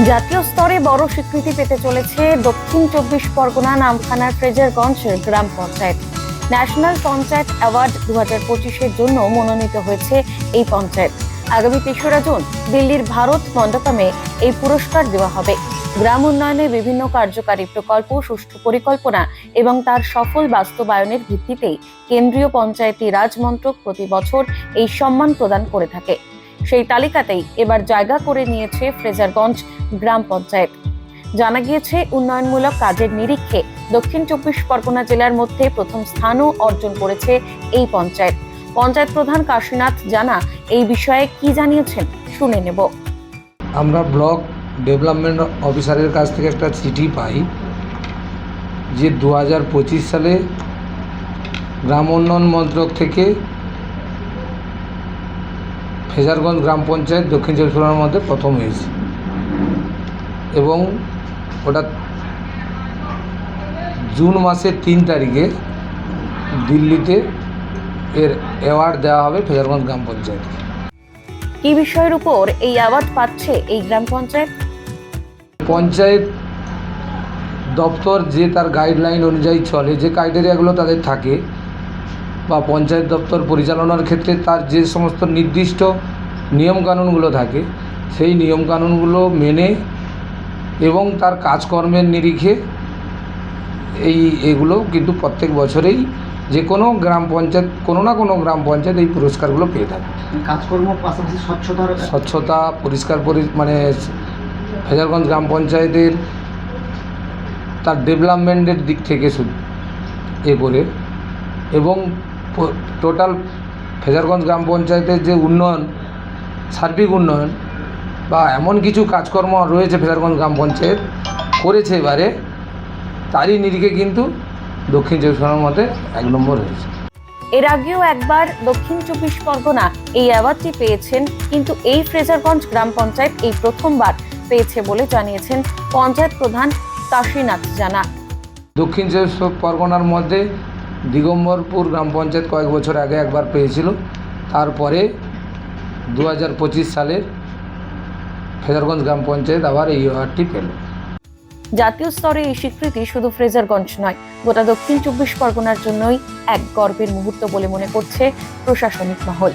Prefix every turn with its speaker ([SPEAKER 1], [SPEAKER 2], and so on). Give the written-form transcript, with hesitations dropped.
[SPEAKER 1] জাতীয় স্তরে বড় স্বীকৃতি পেতে চলেছে দক্ষিণ 24 পরগনা নামখানার ফ্রেজারগঞ্জ গ্রাম পঞ্চায়েত। ন্যাশনাল পঞ্চায়েত অ্যাওয়ার্ড 2025-এর জন্য মনোনীত হয়েছে এই পঞ্চায়েত। আগামী 3রা জুন দিল্লির ভারত মণ্ডপমে এই পুরস্কার দেওয়া হবে। গ্রাম উন্নয়নে বিভিন্ন কার্যকারী প্রকল্প, সুষ্ঠু পরিকল্পনা এবং তার সফল বাস্তবায়নের ভিত্তিতেই কেন্দ্রীয় পঞ্চায়েতি রাজ মন্ত্রক প্রতি বছর এই সম্মান প্রদান করে থাকে। সেই তালিকাতেই এবার জায়গা করে নিয়েছে ফ্রেজারগঞ্জ গ্রাম পঞ্চায়েত। জানা গিয়েছে, উন্নয়নমূলক কাজের নিরিখে দক্ষিণ 24 পরগনা জেলার মধ্যে প্রথম স্থানও অর্জন করেছে এই পঞ্চায়েত। পঞ্চায়েত প্রধান কাশীনাথ জানা এই বিষয়ে কি জানিয়েছেন শুনে নেব।
[SPEAKER 2] আমরা ব্লক ডেভেলপমেন্ট অফিসারের কাছ থেকে একটা চিঠি পাই যে 2025 সালে গ্রাম উন্নয়ন মন্ত্রক থেকে ফ্রেজারগঞ্জ গ্রাম পঞ্চায়েত দক্ষিণ 24 পরগনার মধ্যে প্রথম হয়েছে এবং ওটা জুন মাসের 3 তারিখে দিল্লিতে এর অ্যাওয়ার্ড দেওয়া হবে ফ্রেজারগঞ্জ গ্রাম পঞ্চায়েত।
[SPEAKER 1] কি বিষয়ের উপর এই অ্যাওয়ার্ড পাচ্ছে এই গ্রাম পঞ্চায়েত?
[SPEAKER 2] পঞ্চায়েত দপ্তর যে তার গাইডলাইন অনুযায়ী চলে, যে ক্রাইটেরিয়াগুলো তাদের থাকে, বা পঞ্চায়েত দপ্তর পরিচালনার ক্ষেত্রে তার যে সমস্ত নির্দিষ্ট নিয়মকানুনগুলো থাকে, সেই নিয়মকানুনগুলো মেনে এবং তার কাজকর্মের নিরিখে এগুলো কিন্তু প্রত্যেক বছরেই যে কোনো গ্রাম পঞ্চায়েত, কোনো না কোনো গ্রাম পঞ্চায়েত এই পুরস্কারগুলো পেয়ে থাকে।
[SPEAKER 3] কাজকর্ম পাশাপাশি
[SPEAKER 2] স্বচ্ছতা, পরিষ্কার মানে ফ্রেজারগঞ্জ গ্রাম পঞ্চায়েতের তার ডেভেলপমেন্টের দিক থেকে শুধু করে এবং টোটাল ফ্রেজারগঞ্জ গ্রাম পঞ্চায়েতের যে উন্নয়ন, সার্বিক উন্নয়ন বা এমন কিছু কাজকর্ম রয়েছে ফ্রেজারগঞ্জ গ্রাম পঞ্চায়েত করেছে এবারে, তারই নিরিখে কিন্তু দক্ষিণ 24 পরগনার মধ্যে 1 নম্বর হয়েছে।
[SPEAKER 1] এর আগেও একবার দক্ষিণ 24 পরগনা এই অ্যাওয়ার্ডটি পেয়েছেন, কিন্তু এই ফ্রেজারগঞ্জ গ্রাম পঞ্চায়েত এই প্রথমবার পেয়েছে বলে জানিয়েছেন পঞ্চায়েত প্রধান কাশীনাথ জানা।
[SPEAKER 2] দক্ষিণ 24 পরগনার মধ্যে দিগম্বরপুর গ্রাম পঞ্চায়েত কয়েক বছর আগে একবার পেয়েছিল, তারপরে 2025 সালের ফ্রেজারগঞ্জ গ্রাম পঞ্চায়েত আবার এই অ্যাওয়ার্ডটি পেল।
[SPEAKER 1] জাতীয় স্তরে এই স্বীকৃতি শুধু ফ্রেজারগঞ্জ নয়, গোটা দক্ষিণ 24 পরগনার জন্যই এক গর্বের মুহূর্ত বলে মনে করছে প্রশাসনিক মহল।